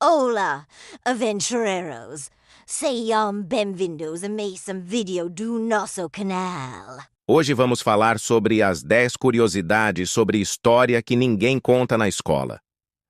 Olá, aventureiros! Sejam bem-vindos a mais um vídeo do nosso canal. Hoje vamos falar sobre as 10 curiosidades sobre história que ninguém conta na escola.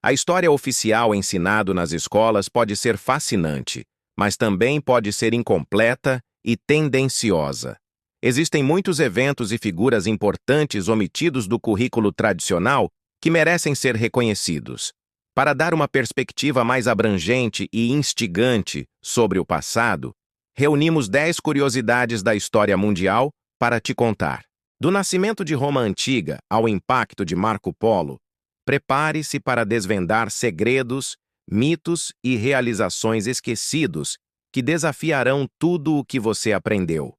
A história oficial ensinada nas escolas pode ser fascinante, mas também pode ser incompleta e tendenciosa. Existem muitos eventos e figuras importantes omitidos do currículo tradicional que merecem ser reconhecidos. Para dar uma perspectiva mais abrangente e instigante sobre o passado, reunimos 10 curiosidades da história mundial para te contar. Do nascimento de Roma Antiga ao impacto de Marco Polo, prepare-se para desvendar segredos, mitos e realizações esquecidos que desafiarão tudo o que você aprendeu.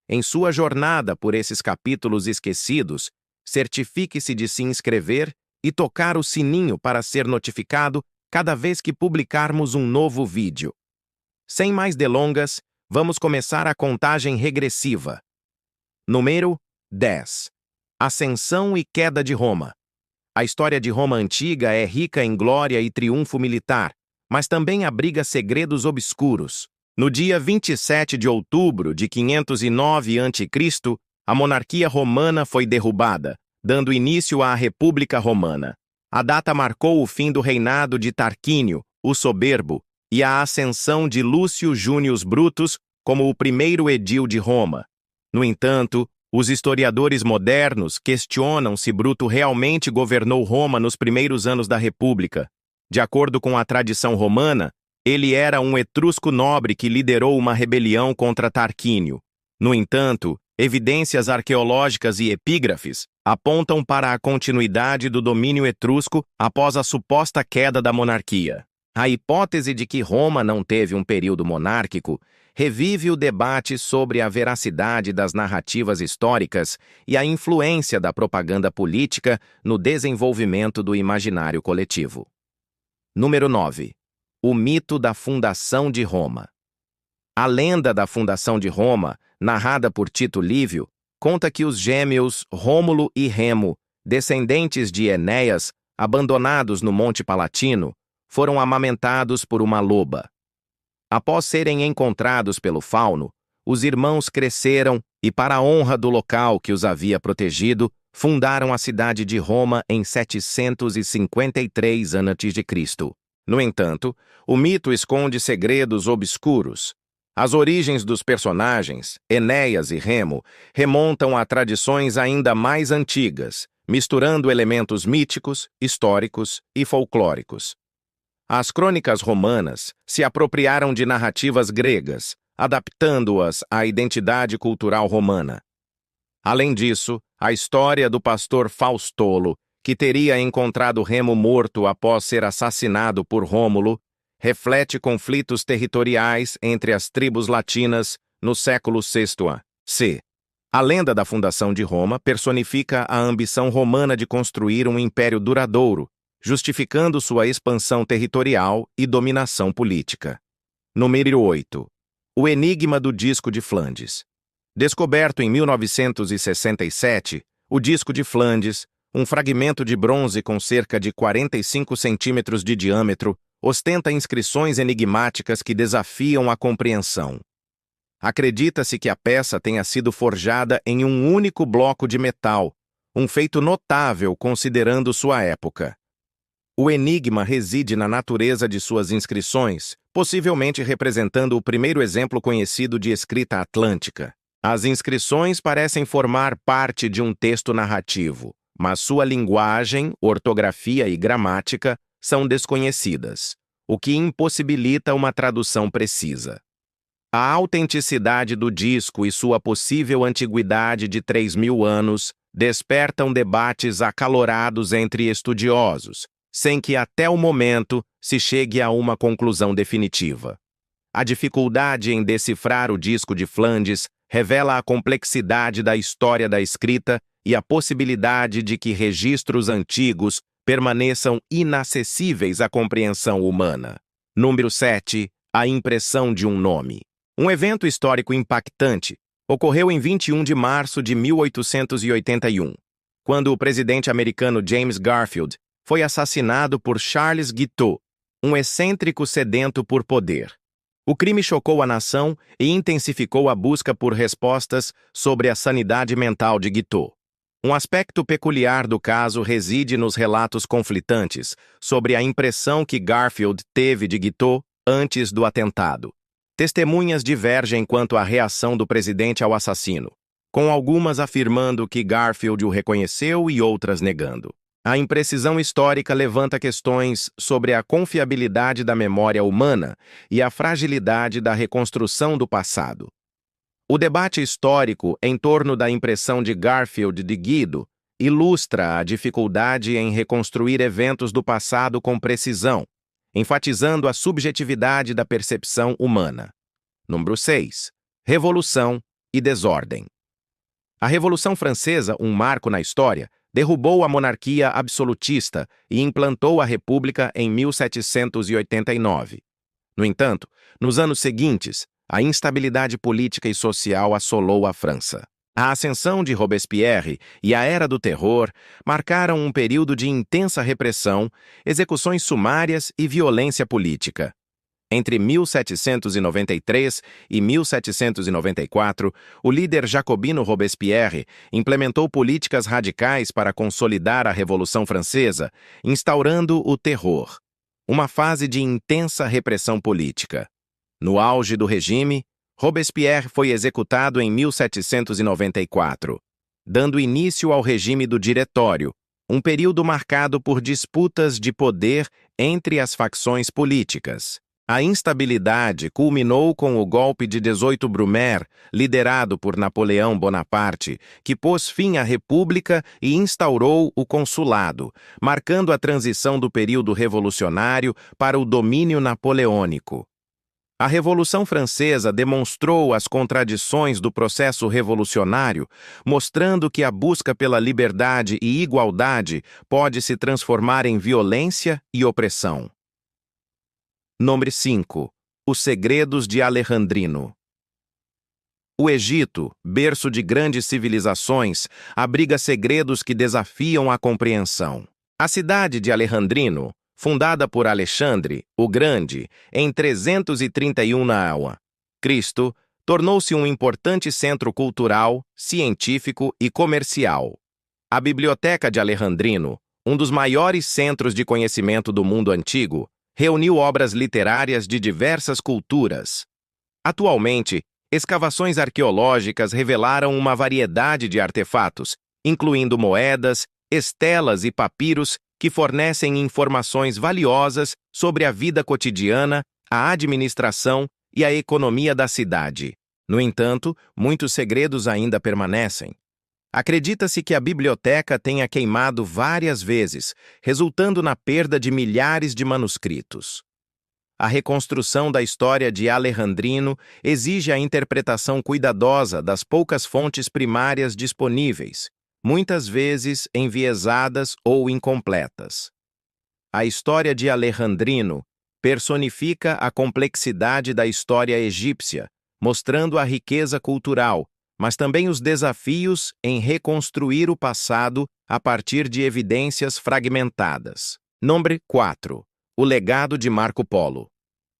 Em sua jornada por esses capítulos esquecidos, certifique-se de se inscrever e tocar o sininho para ser notificado cada vez que publicarmos um novo vídeo. Sem mais delongas, vamos começar a contagem regressiva. Número 10. Ascensão e queda de Roma. A história de Roma antiga é rica em glória e triunfo militar, mas também abriga segredos obscuros. No dia 27 de outubro de 509 a.C., a monarquia romana foi derrubada, dando início à República Romana. A data marcou o fim do reinado de Tarquínio, o Soberbo, e a ascensão de Lúcio Június Brutus como o primeiro edil de Roma. No entanto, os historiadores modernos questionam se Bruto realmente governou Roma nos primeiros anos da República. De acordo com a tradição romana, ele era um etrusco nobre que liderou uma rebelião contra Tarquínio. No entanto, evidências arqueológicas e epígrafes apontam para a continuidade do domínio etrusco após a suposta queda da monarquia. A hipótese de que Roma não teve um período monárquico revive o debate sobre a veracidade das narrativas históricas e a influência da propaganda política no desenvolvimento do imaginário coletivo. Número 9. O mito da fundação de Roma. A lenda da fundação de Roma, narrada por Tito Livio, conta que os gêmeos Rômulo e Remo, descendentes de Enéas, abandonados no Monte Palatino, foram amamentados por uma loba. Após serem encontrados pelo fauno, os irmãos cresceram e, para a honra do local que os havia protegido, fundaram a cidade de Roma em 753 a.C. No entanto, o mito esconde segredos obscuros. As origens dos personagens, Enéas e Remo, remontam a tradições ainda mais antigas, misturando elementos míticos, históricos e folclóricos. As crônicas romanas se apropriaram de narrativas gregas, adaptando-as à identidade cultural romana. Além disso, a história do pastor Faustolo, que teria encontrado Remo morto após ser assassinado por Rômulo, reflete conflitos territoriais entre as tribos latinas no século VI a.C. A lenda da fundação de Roma personifica a ambição romana de construir um império duradouro, justificando sua expansão territorial e dominação política. Número 8. O enigma do disco de Flandes. Descoberto em 1967, o disco de Flandes, um fragmento de bronze com cerca de 45 centímetros de diâmetro, ostenta inscrições enigmáticas que desafiam a compreensão. Acredita-se que a peça tenha sido forjada em um único bloco de metal, um feito notável considerando sua época. O enigma reside na natureza de suas inscrições, possivelmente representando o primeiro exemplo conhecido de escrita atlântica. As inscrições parecem formar parte de um texto narrativo, mas sua linguagem, ortografia e gramática são desconhecidas, o que impossibilita uma tradução precisa. A autenticidade do disco e sua possível antiguidade de 3.000 anos despertam debates acalorados entre estudiosos, sem que até o momento se chegue a uma conclusão definitiva. A dificuldade em decifrar o disco de Flandes revela a complexidade da história da escrita e a possibilidade de que registros antigos permaneçam inacessíveis à compreensão humana. Número 7. A impressão de um nome. Um evento histórico impactante ocorreu em 21 de março de 1881, quando o presidente americano James Garfield foi assassinado por Charles Guiteau, Um excêntrico sedento por poder. O crime chocou a nação e intensificou a busca por respostas sobre a sanidade mental de Guiteau. Um aspecto peculiar do caso reside nos relatos conflitantes sobre a impressão que Garfield teve de Guiteau antes do atentado. Testemunhas divergem quanto à reação do presidente ao assassino, com algumas afirmando que Garfield o reconheceu e outras negando. A imprecisão histórica levanta questões sobre a confiabilidade da memória humana e a fragilidade da reconstrução do passado. O debate histórico em torno da impressão de Garfield de Guido ilustra a dificuldade em reconstruir eventos do passado com precisão, enfatizando a subjetividade da percepção humana. Número 6. Revolução e desordem. A Revolução Francesa, um marco na história, derrubou a monarquia absolutista e implantou a República em 1789. No entanto, nos anos seguintes, a instabilidade política e social assolou a França. A ascensão de Robespierre e a Era do Terror marcaram um período de intensa repressão, execuções sumárias e violência política. Entre 1793 e 1794, o líder jacobino Robespierre implementou políticas radicais para consolidar a Revolução Francesa, instaurando o terror, uma fase de intensa repressão política. No auge do regime, Robespierre foi executado em 1794, dando início ao regime do Diretório, um período marcado por disputas de poder entre as facções políticas. A instabilidade culminou com o golpe de 18 Brumaire, liderado por Napoleão Bonaparte, que pôs fim à República e instaurou o consulado, marcando a transição do período revolucionário para o domínio napoleônico. A Revolução Francesa demonstrou as contradições do processo revolucionário, mostrando que a busca pela liberdade e igualdade pode se transformar em violência e opressão. Número 5. Os segredos de Alejandrino. O Egito, berço de grandes civilizações, abriga segredos que desafiam a compreensão. A cidade de Alejandrino, fundada por Alexandre, o Grande, em 331 n.Cr., tornou-se um importante centro cultural, científico e comercial. A Biblioteca de Alejandrino, um dos maiores centros de conhecimento do mundo antigo, reuniu obras literárias de diversas culturas. Atualmente, escavações arqueológicas revelaram uma variedade de artefatos, incluindo moedas, estelas e papiros que fornecem informações valiosas sobre a vida cotidiana, a administração e a economia da cidade. No entanto, muitos segredos ainda permanecem. Acredita-se que a biblioteca tenha queimado várias vezes, resultando na perda de milhares de manuscritos. A reconstrução da história de Alejandrino exige a interpretação cuidadosa das poucas fontes primárias disponíveis, muitas vezes enviesadas ou incompletas. A história de Alejandrino personifica a complexidade da história egípcia, mostrando a riqueza cultural, mas também os desafios em reconstruir o passado a partir de evidências fragmentadas. Número 4. O legado de Marco Polo.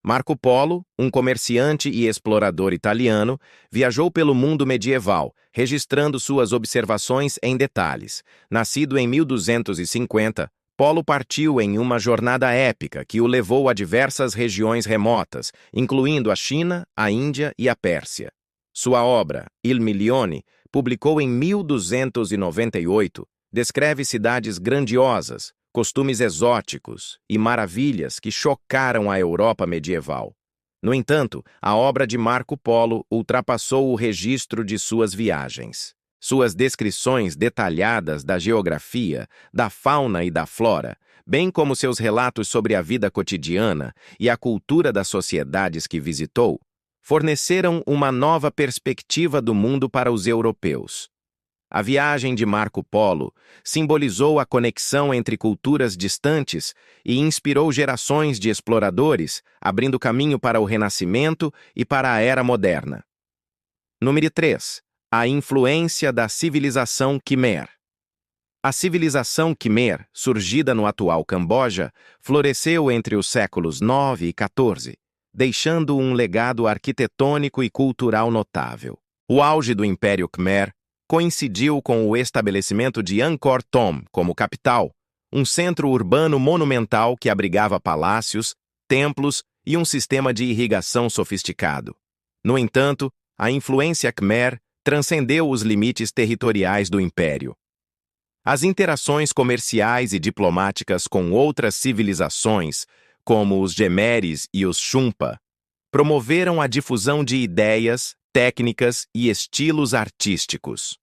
Marco Polo, um comerciante e explorador italiano, viajou pelo mundo medieval, registrando suas observações em detalhes. Nascido em 1250, Polo partiu em uma jornada épica que o levou a diversas regiões remotas, incluindo a China, a Índia e a Pérsia. Sua obra, Il Milione, publicou em 1298, descreve cidades grandiosas, costumes exóticos e maravilhas que chocaram a Europa medieval. No entanto, a obra de Marco Polo ultrapassou o registro de suas viagens. Suas descrições detalhadas da geografia, da fauna e da flora, bem como seus relatos sobre a vida cotidiana e a cultura das sociedades que visitou, forneceram uma nova perspectiva do mundo para os europeus. A viagem de Marco Polo simbolizou a conexão entre culturas distantes e inspirou gerações de exploradores, abrindo caminho para o Renascimento e para a Era Moderna. Número 3. A influência da civilização Quimer. A civilização Khmer, surgida no atual Camboja, floresceu entre os séculos 9 e 14, deixando um legado arquitetônico e cultural notável. O auge do Império Khmer coincidiu com o estabelecimento de Angkor Thom como capital, um centro urbano monumental que abrigava palácios, templos e um sistema de irrigação sofisticado. No entanto, a influência Khmer transcendeu os limites territoriais do império. As interações comerciais e diplomáticas com outras civilizações, como os Gemeres e os Shumpa, promoveram a difusão de ideias, técnicas e estilos artísticos.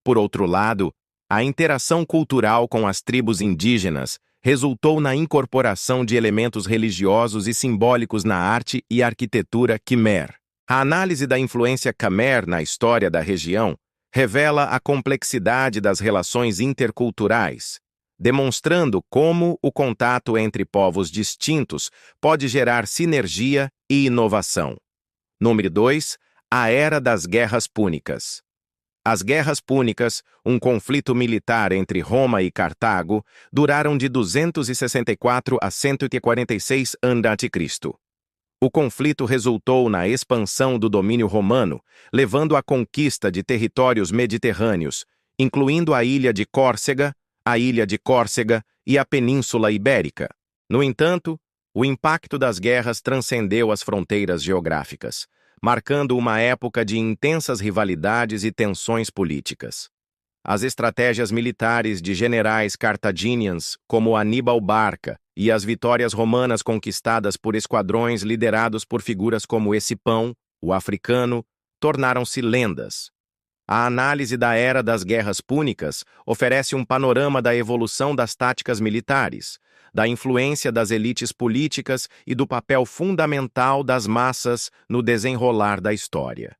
Por outro lado, a interação cultural com as tribos indígenas resultou na incorporação de elementos religiosos e simbólicos na arte e arquitetura Khmer. A análise da influência Khmer na história da região revela a complexidade das relações interculturais, demonstrando como o contato entre povos distintos pode gerar sinergia e inovação. Número 2. A Era das Guerras Púnicas. As Guerras Púnicas, um conflito militar entre Roma e Cartago, duraram de 264 a 146 a.C. O conflito resultou na expansão do domínio romano, levando à conquista de territórios mediterrâneos, incluindo a ilha de Córcega, e a Península Ibérica. No entanto, o impacto das guerras transcendeu as fronteiras geográficas, marcando uma época de intensas rivalidades e tensões políticas. As estratégias militares de generais cartaginians, como Aníbal Barca, e as vitórias romanas conquistadas por esquadrões liderados por figuras como Escipão, o africano, tornaram-se lendas. A análise da Era das Guerras Púnicas oferece um panorama da evolução das táticas militares, da influência das elites políticas e do papel fundamental das massas no desenrolar da história.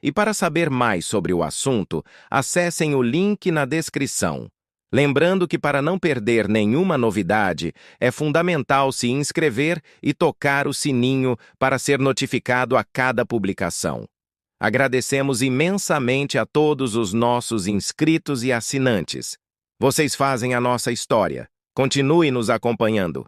E para saber mais sobre o assunto, acessem o link na descrição. Lembrando que para não perder nenhuma novidade, é fundamental se inscrever e tocar o sininho para ser notificado a cada publicação. Agradecemos imensamente a todos os nossos inscritos e assinantes. Vocês fazem a nossa história. Continue nos acompanhando.